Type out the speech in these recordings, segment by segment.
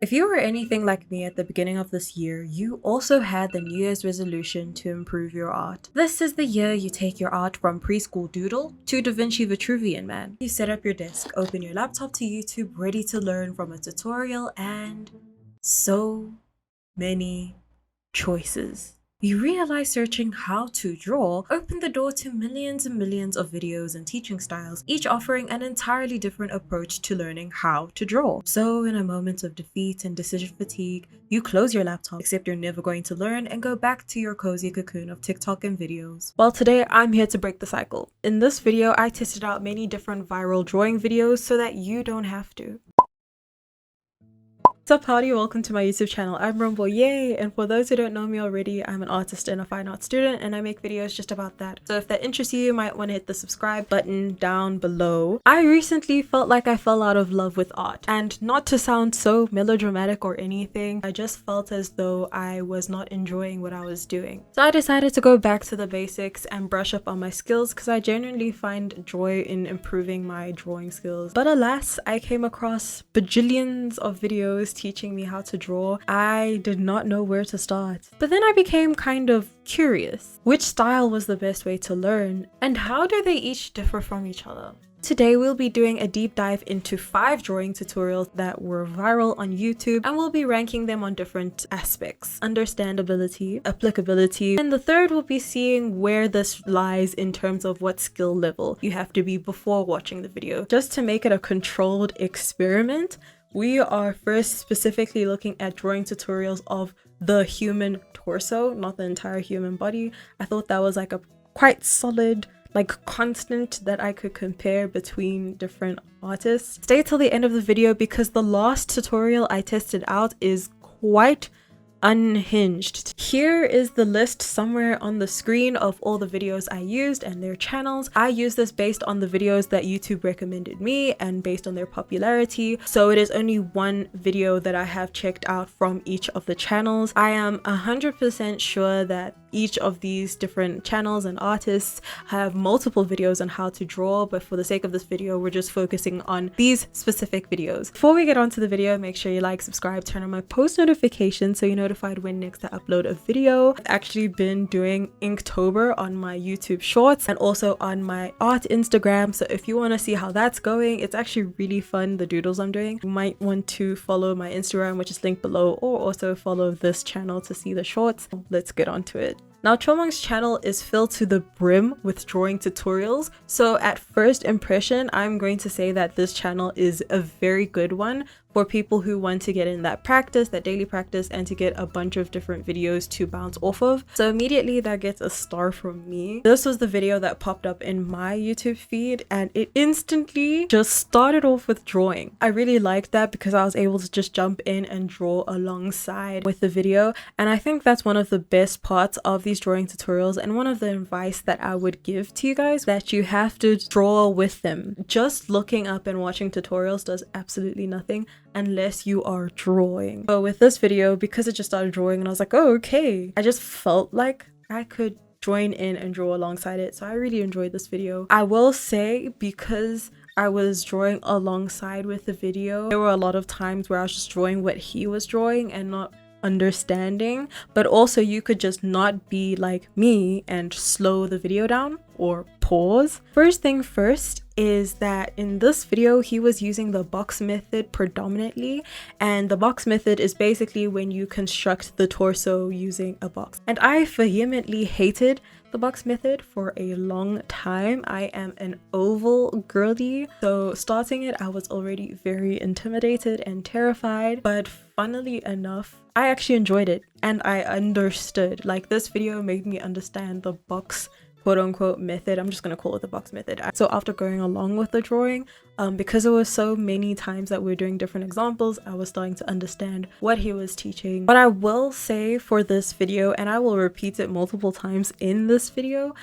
If you were anything like me at the beginning of this year, you also had the New Year's resolution to improve your art. This is the year you take your art from preschool doodle to Da Vinci Vitruvian Man. You set up your desk, open your laptop to YouTube, ready to learn from a tutorial, and so many choices. You realize searching how to draw opened the door to millions and millions of videos and teaching styles, each offering an entirely different approach to learning how to draw. So in a moment of defeat and decision fatigue, you close your laptop, accept you're never going to learn, and go back to your cozy cocoon of TikTok and videos. Well, today I'm here to break the cycle. In this video, I tested out many different viral drawing videos so that you don't have to. What's up, howdy? Welcome to my YouTube channel. I'm Rumbo, yay! And for those who don't know me already, I'm an artist and a fine art student, and I make videos just about that. So if that interests you, you might want to hit the subscribe button down below. I recently felt like I fell out of love with art, and not to sound so melodramatic or anything, I just felt as though I was not enjoying what I was doing. So I decided to go back to the basics and brush up on my skills because I genuinely find joy in improving my drawing skills. But alas, I came across bajillions of videos teaching me how to draw. I did not know where to start. But then I became kind of curious. Which style was the best way to learn? And how do they each differ from each other? Today we'll be doing a deep dive into 5 drawing tutorials that were viral on YouTube, and we'll be ranking them on different aspects: understandability, applicability, and the third will be seeing where this lies in terms of what skill level you have to be before watching the video. Just to make it a controlled experiment, we are first specifically looking at drawing tutorials of the human torso, not the entire human body. I thought that was like a quite solid constant that I could compare between different artists. Stay till the end of the video because the last tutorial I tested out is quite unhinged. Here is the list somewhere on the screen of all the videos I used and their channels. I used this based on the videos that YouTube recommended me and based on their popularity, so it is only one video that I have checked out from each of the channels. I am 100% sure that each of these different channels and artists have multiple videos on how to draw, but for the sake of this video, we're just focusing on these specific videos. Before we get onto the video, make sure you like, subscribe, turn on my post notifications so you're notified when next I upload a video. I've actually been doing Inktober on my YouTube shorts and also on my art Instagram, so if you want to see how that's going, it's actually really fun, the doodles I'm doing. You might want to follow my Instagram, which is linked below, or also follow this channel to see the shorts. Let's get onto it. Now, Chong's channel is filled to the brim with drawing tutorials, so at first impression, I'm going to say that this channel is a very good one for people who want to get in that practice, that daily practice, and to get a bunch of different videos to bounce off of. So immediately that gets a star from me. This was the video that popped up in my YouTube feed and it instantly just started off with drawing. I really liked that because I was able to just jump in and draw alongside with the video, and I think that's one of the best parts of these drawing tutorials and one of the advice that I would give to you guys, that you have to draw with them. Just looking up and watching tutorials does absolutely nothing unless you are drawing. So with this video, because it just started drawing and I was like, oh, okay, I just felt like I could join in and draw alongside it, so I really enjoyed this video. I will say, because I was drawing alongside with the video, there were a lot of times where I was just drawing what he was drawing and not understanding, but also you could just not be like me and slow the video down or pause. First thing first is that in this video he was using the box method predominantly, and the box method is basically when you construct the torso using a box, and I vehemently hated the box method for a long time. I am an oval girly, so starting it I was already very intimidated and terrified, but funnily enough I actually enjoyed it and I understood. Like, this video made me understand the box quote-unquote method. I'm just gonna call it the box method. So after going along with the drawing, because there were so many times that we were doing different examples, I was starting to understand what he was teaching. What I will say for this video, and I will repeat it multiple times in this video,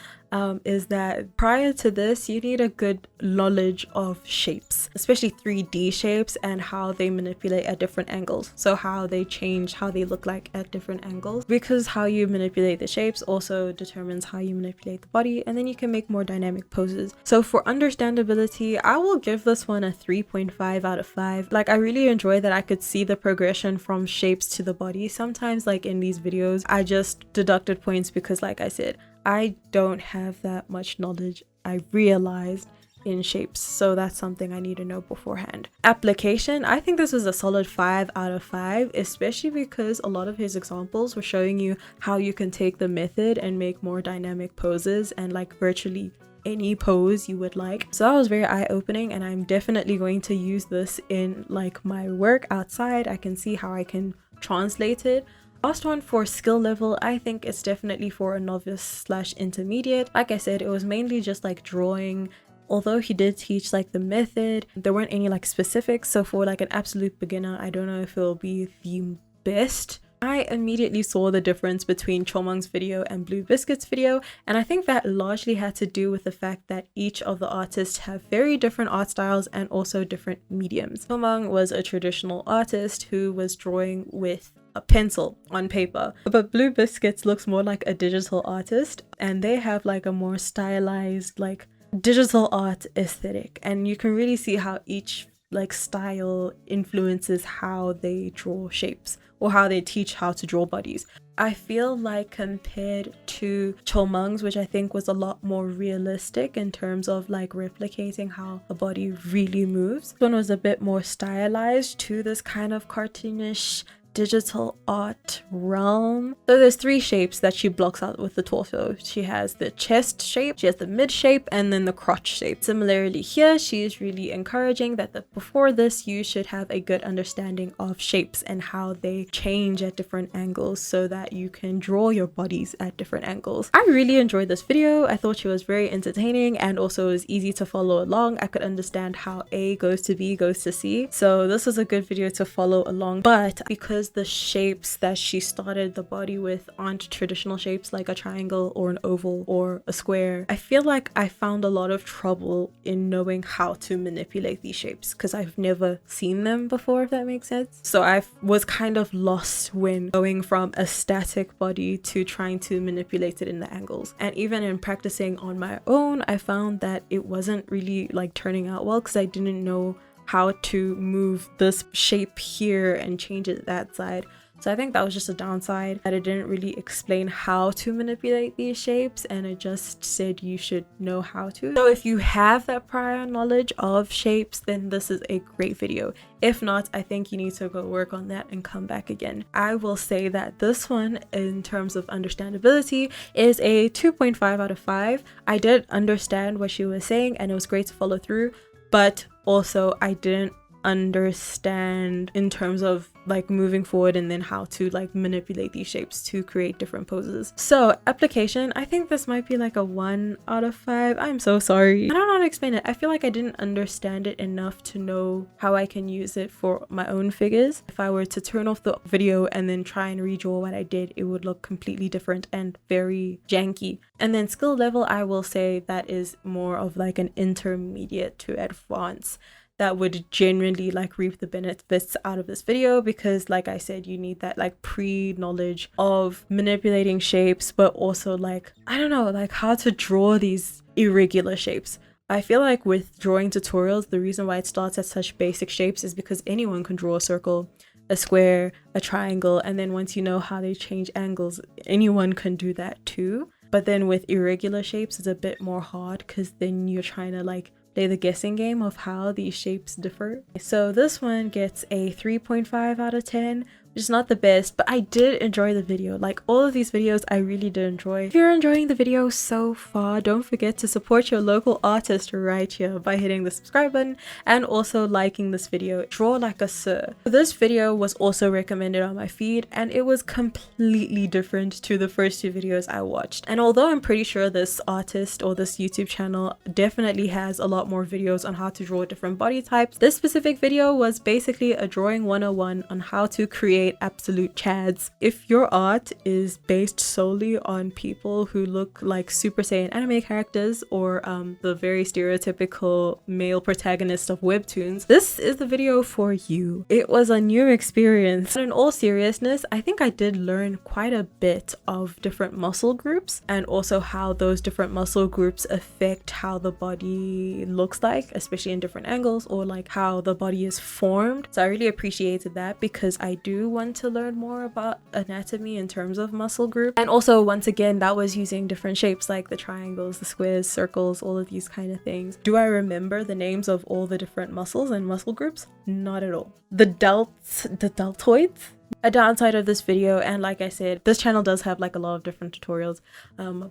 is that prior to this you need a good knowledge of shapes, especially 3D shapes and how they manipulate at different angles. So how they change, how they look like at different angles, because how you manipulate the shapes also determines how you manipulate the body, and then you can make more dynamic poses. So for understandability, I will give give this one a 3.5 out of 5. Like, I really enjoy that I could see the progression from shapes to the body. Sometimes, like in these videos, I just deducted points because, like I said, I don't have that much knowledge, I realized, in shapes, so that's something I need to know beforehand. Application, I think this was a solid 5 out of 5, especially because a lot of his examples were showing you how you can take the method and make more dynamic poses and like virtually any pose you would like. So that was very eye-opening, and I'm definitely going to use this in like my work outside. I can see how I can translate it. Last one for skill level, I think it's definitely for a novice / intermediate. Like I said, it was mainly just like drawing. Although he did teach like the method, there weren't any like specifics, so for like an absolute beginner, I don't know if it'll be the best. I immediately saw the difference between Chong's video and Blue Biscuits' video, and I think that largely had to do with the fact that each of the artists have very different art styles and also different mediums. Chong was a traditional artist who was drawing with a pencil on paper, but Blue Biscuits looks more like a digital artist, and they have like a more stylized like digital art aesthetic, and you can really see how each like style influences how they draw shapes or how they teach how to draw bodies. I feel like compared to Chong's, which I think was a lot more realistic in terms of like replicating how a body really moves, this one was a bit more stylized to this kind of cartoonish digital art realm. So there's 3 shapes that she blocks out with the torso. She has the chest shape, she has the mid shape, and then the crotch shape. Similarly here, she is really encouraging that before this you should have a good understanding of shapes and how they change at different angles so that you can draw your bodies at different angles. I really enjoyed this video. I thought she was very entertaining, and also it was easy to follow along. I could understand how A goes to B goes to C, so this was a good video to follow along. But because the shapes that she started the body with aren't traditional shapes like a triangle or an oval or a square, I feel like I found a lot of trouble in knowing how to manipulate these shapes because I've never seen them before, if that makes sense. So I was kind of lost when going from a static body to trying to manipulate it in the angles. And even in practicing on my own, I found that it wasn't really like turning out well because I didn't know how to move this shape here and change it that side. So I think that was just a downside, that it didn't really explain how to manipulate these shapes, and it just said you should know how to. So if you have that prior knowledge of shapes, then this is a great video. If not, I think you need to go work on that and come back again. I will say that this one, in terms of understandability, is a 2.5 out of 5. I did understand what she was saying and it was great to follow through, but also I didn't understand in terms of like moving forward and then how to like manipulate these shapes to create different poses. So application, I think this might be like a 1 out of 5. I'm so sorry, I don't know how to explain it. I feel like I didn't understand it enough to know how I can use it for my own figures. If I were to turn off the video and then try and redraw what I did, it would look completely different and very janky. And then skill level, I will say that is more of like an intermediate to advanced that would generally like reap the benefits out of this video, because like I said, you need that like pre-knowledge of manipulating shapes, but also like, I don't know, like how to draw these irregular shapes. I feel like with drawing tutorials, the reason why it starts at such basic shapes is because anyone can draw a circle, a square, a triangle, and then once you know how they change angles, anyone can do that too. But then with irregular shapes, it's a bit more hard because then you're trying to like play the guessing game of how these shapes differ. So this one gets a 3.5 out of 10, which is not the best, but I did enjoy the video. Like all of these videos, I really did enjoy. If you're enjoying the video so far, don't forget to support your local artist right here by hitting the subscribe button and also liking this video. Draw like a sir. This video was also recommended on my feed and it was completely different to the first 2 videos I watched. And although I'm pretty sure this artist or this YouTube channel definitely has a lot more videos on how to draw different body types, this specific video was basically a drawing 101 on how to create appreciate absolute chads. If your art is based solely on people who look like Super Saiyan anime characters or the very stereotypical male protagonist of webtoons, this is the video for you. It was a new experience. But in all seriousness, I think I did learn quite a bit of different muscle groups and also how those different muscle groups affect how the body looks like, especially in different angles, or like how the body is formed. So I really appreciated that because I do want to learn more about anatomy in terms of muscle group. And also, once again, that was using different shapes like the triangles, the squares, circles, all of these kind of things. Do I remember the names of all the different muscles and muscle groups? Not at all. The deltoids? A downside of this video, and like I said, this channel does have like a lot of different tutorials,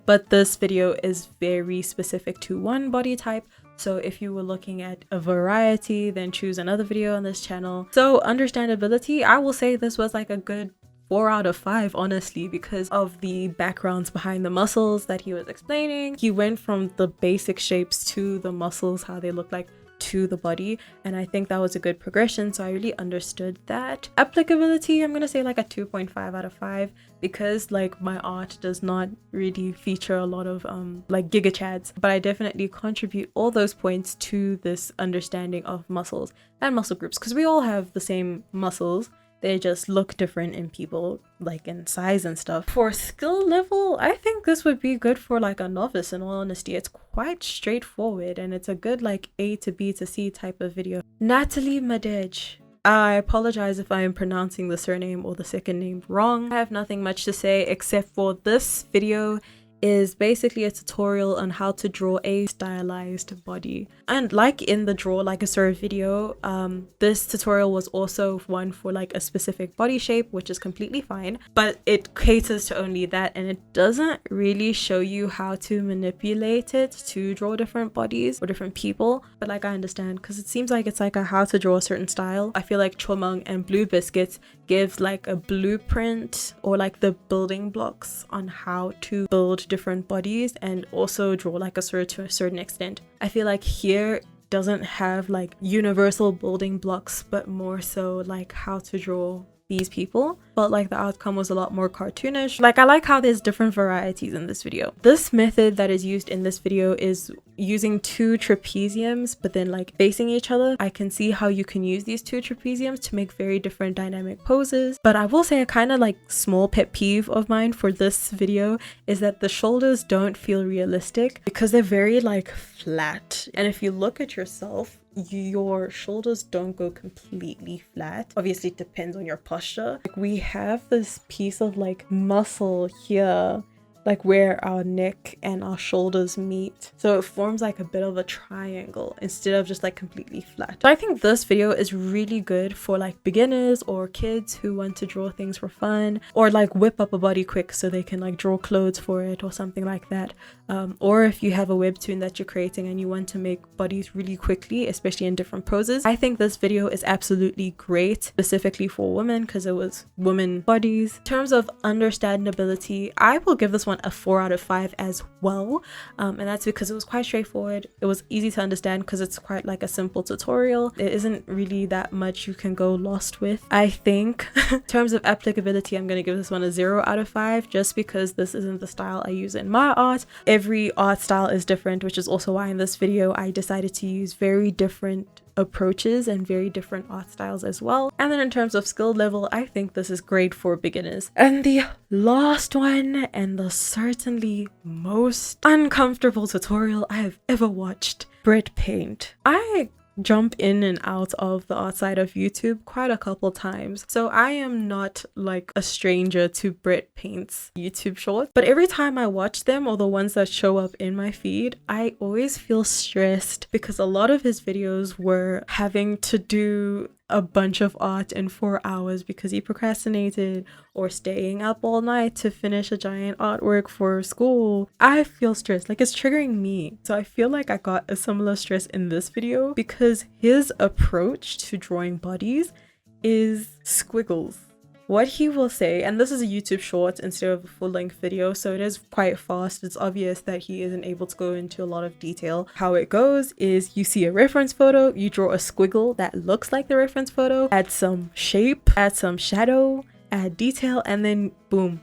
but this video is very specific to one body type. So if you were looking at a variety, then choose another video on this channel. So understandability, I will say this was like a good 4 out of 5, honestly, because of the backgrounds behind the muscles that he was explaining. He went from the basic shapes to the muscles, how they look like, to the body, and I think that was a good progression, so I really understood that. Applicability, I'm gonna say like a 2.5 out of 5 because like my art does not really feature a lot of like giga chads, but I definitely contribute all those points to this understanding of muscles and muscle groups because we all have the same muscles. They just look different in people, like in size and stuff. For skill level, I think this would be good for like a novice, in all honesty. It's quite straightforward and it's a good like A to B to C type of video. Natalie M. I apologize if I am pronouncing the surname or the second name wrong. I have nothing much to say except for this video is basically a tutorial on how to draw a stylized body. And like in the Draw Like a Sir video, this tutorial was also one for like a specific body shape, which is completely fine, but it caters to only that and it doesn't really show you how to manipulate it to draw different bodies or different people. But like I understand, because it seems like it's like a how to draw a certain style. I feel like Chong and Blue Biscuits gives like a blueprint or like the building blocks on how to build different bodies and also Draw Like a Sir to a certain extent. I feel like here doesn't have like universal building blocks, but more so like how to draw these people. But like the outcome was a lot more cartoonish. Like I like how there's different varieties in this video. This method that is used in this video is using 2 trapeziums but then like facing each other. I can see how you can use these 2 trapeziums to make very different dynamic poses, but I will say a kind of like small pet peeve of mine for this video is that the shoulders don't feel realistic because they're very like flat, and if you look at yourself, your shoulders don't go completely flat. Obviously it depends on your posture. Like we have this piece of like muscle here, like where our neck and our shoulders meet, so it forms like a bit of a triangle instead of just like completely flat. So I think this video is really good for like beginners or kids who want to draw things for fun or like whip up a body quick so they can like draw clothes for it or something like that. Or if you have a webtoon that you're creating and you want to make bodies really quickly, especially in different poses, I think this video is absolutely great, specifically for women because it was women bodies. In terms of understandability, I will give this one a 4 out of 5 as well, and that's because it was quite straightforward. It was easy to understand because it's quite like a simple tutorial. It isn't really that much you can go lost with, I think. In terms of applicability, I'm going to give this one a 0 out of 5 just because this isn't the style I use in my art. Every art style is different, which is also why in this video I decided to use very different approaches and very different art styles as well. And then in terms of skill level, I think this is great for beginners. And the last one, and the certainly most uncomfortable tutorial I have ever watched, Brit Paint. I jump in and out of the art side of YouTube quite a couple times, so I am not like a stranger to Brit Paints YouTube shorts, but every time I watch them or the ones that show up in my feed, I always feel stressed because a lot of his videos were having to do a bunch of art in 4 hours because he procrastinated, or staying up all night to finish a giant artwork for school. I feel stressed, like it's triggering me. So I feel like I got a similar stress in this video because his approach to drawing bodies is squiggles. what he will say, and this is a YouTube short instead of a full-length video, so it is quite fast. It's obvious that he isn't able to go into a lot of detail. How it goes is you see a reference photo, you draw a squiggle that looks like the reference photo, add some shape, add some shadow, add detail, and then boom,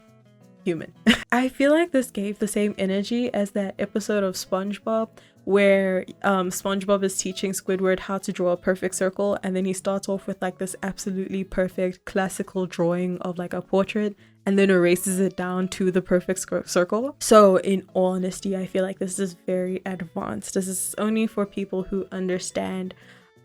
human. I feel like this gave the same energy as that episode of SpongeBob where SpongeBob is teaching Squidward how to draw a perfect circle, and then he starts off with like this absolutely perfect classical drawing of like a portrait and then erases it down to the perfect circle. So in all honesty, I feel like this is very advanced. This is only for people who understand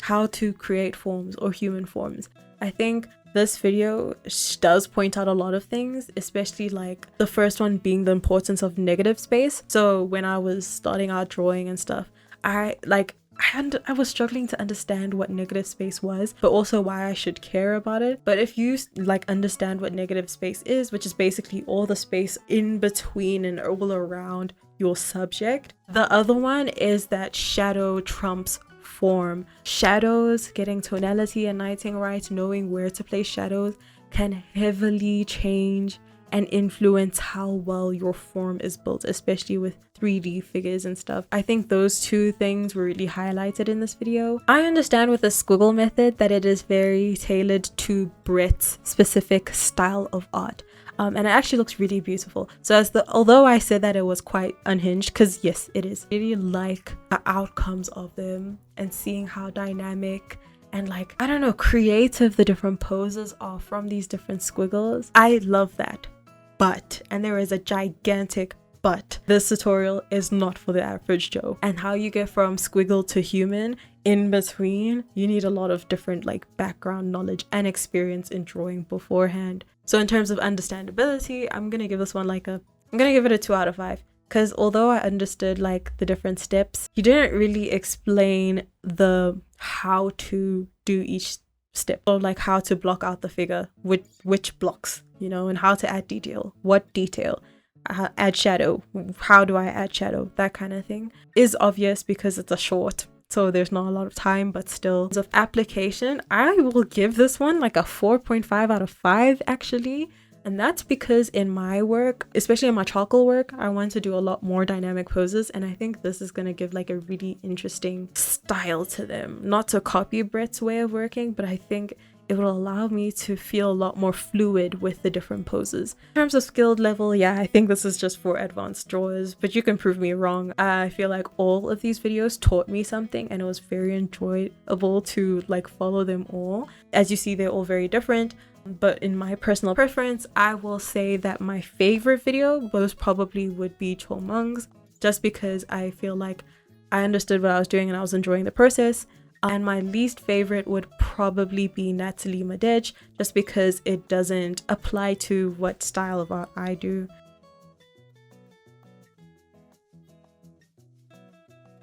how to create forms or human forms. I think this video does point out a lot of things, especially like the first one being the importance of negative space. So when I was starting out drawing and stuff, I was struggling to understand what negative space was, but also why I should care about it. But if you like understand what negative space is, which is basically all the space in between and all around your subject. The other one is that shadow trumps form. Shadows, getting tonality and lighting right, knowing where to place shadows can heavily change and influence how well your form is built, especially with 3D figures and stuff. I think those two things were really highlighted in this video. I understand with the squiggle method that it is very tailored to Brit's specific style of art. And it actually looks really beautiful. So although I said that it was quite unhinged, because yes, it is, I really like the outcomes of them and seeing how dynamic and like, I don't know, creative the different poses are from these different squiggles. I love that. But, and there is a gigantic but, this tutorial is not for the average Joe. And how you get from squiggle to human in between, you need a lot of different like background knowledge and experience in drawing beforehand. So in terms of understandability, I'm gonna give this one like I'm gonna give it a 2 out of 5. Because although I understood like the different steps, he didn't really explain the how to do each step, or like how to block out the figure, which blocks, you know, and how to add detail, what detail, add shadow, how do I add shadow, that kind of thing is obvious because it's a short, so there's not a lot of time. But still, of application, I will give this one like a 4.5 out of 5 actually. And that's because in my work, especially in my charcoal work, I want to do a lot more dynamic poses, and I think this is going to give like a really interesting style to them. Not to copy Brit's way of working, but I think it will allow me to feel a lot more fluid with the different poses. In terms of skilled level, yeah, I think this is just for advanced drawers, but you can prove me wrong. I feel like all of these videos taught me something, and it was very enjoyable to like follow them all. As you see, they're all very different. But in my personal preference, I will say that my favorite video most probably would be Chong's, just because I feel like I understood what I was doing and I was enjoying the process. And my least favorite would probably be Natalie M, just because it doesn't apply to what style of art I do.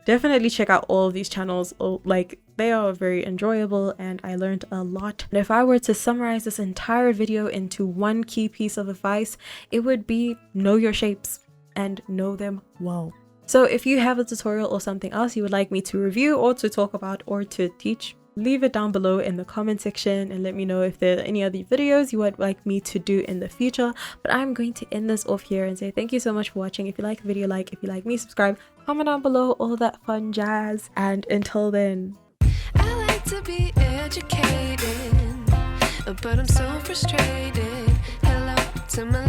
Definitely check out all of these channels, like they are very enjoyable and I learned a lot. And if I were to summarize this entire video into one key piece of advice, it would be know your shapes and know them well. So if you have a tutorial or something else you would like me to review or to talk about or to teach, leave it down below in the comment section and let me know if there are any other videos you would like me to do in the future. But I'm going to end this off here and say thank you so much for watching. If you like the video, like. If you like me, subscribe, comment down below, all that fun jazz. And until then, I like to be educated, but I'm so frustrated. Hello to my